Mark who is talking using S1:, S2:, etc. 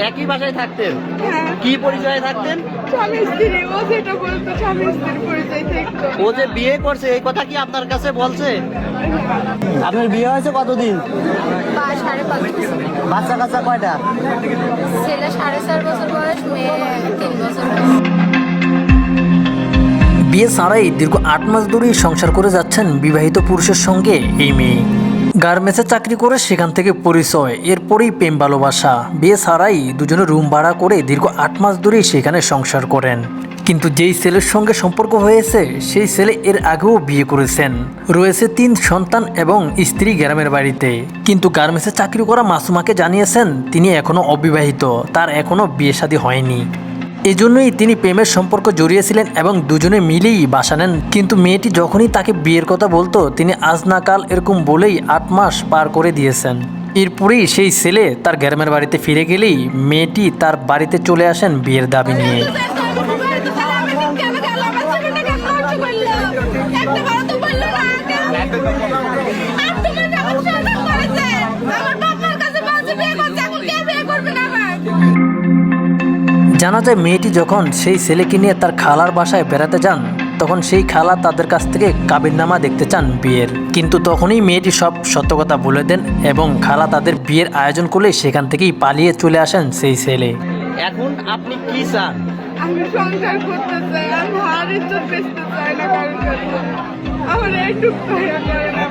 S1: একই বাসায় থাকতেন? কি পরিচয়ে থাকতেন?
S2: স্বামী স্ত্রী। ও যেটা বলতো স্বামী স্ত্রীর পরিচয় থাকতো।
S1: ও যে বিয়ে করছে এই কথা কি আপনার কাছে বলছে? আপনার বিয়ে হয়েছে কতদিন?
S3: 5.5
S1: বাচ্চা কাচ্চা কয়টা?
S3: ছেলে 4.5 বছর বয়স, মেয়ে 3 বছর।
S4: বিয়ে ছাড়াই দীর্ঘ 8 মাস ধরেই সংসার করে যাচ্ছেন বিবাহিত পুরুষের সঙ্গে এই মেয়ে। গার্মেন্টসে চাকরি করে সেখান থেকে পরিচয়, এরপরেই প্রেম ভালোবাসা। বিয়ে ছাড়াই দুজনে রুম ভাড়া করে দীর্ঘ 8 মাস ধরেই সেখানে সংসার করেন। কিন্তু যেই ছেলের সঙ্গে সম্পর্ক হয়েছে সেই ছেলে এর আগেও বিয়ে করেছেন, রয়েছে 3 সন্তান এবং স্ত্রী গ্রামের বাড়িতে। কিন্তু গার্মেন্টসে চাকরি করা মাসুমাকে জানিয়েছেন তিনি এখনও অবিবাহিত, তার এখনও বিয়ে শাদী হয়নি। এজন্যই তিনি প্রেমের সম্পর্ক জড়িয়েছিলেন এবং দুজনে মিলেই বাসা নেন। কিন্তু মেয়েটি যখনই তাকে বিয়ের কথা বলতো তিনি আজ না কাল এরকম বলেই 8 মাস পার করে দিয়েছেন। এরপরেই সেই ছেলে তার গ্রামের বাড়িতে ফিরে গেলেই মেয়েটি তার বাড়িতে চলে আসেন বিয়ের দাবি নিয়ে। জানা যায় মেয়েটি যখন সেই ছেলেকে নিয়ে তার খালার বাসায় বেড়াতে যান তখন সেই খালা তাদের কাছ থেকে কাবিননামা দেখতে চান বিয়ের। কিন্তু তখনই মেয়েটি সব সত্য কথা বলে দেন এবং খালা তাদের বিয়ের আয়োজন করলে সেখান থেকেই পালিয়ে চলে আসেন সেই ছেলে।
S1: এখন আপনি কি চান?
S2: আমি সংসার করতে চাই, আমি আর ইজ্জত বেচতে চাই না কারোর কাছে। আমার এইটুকু দয়া করে না।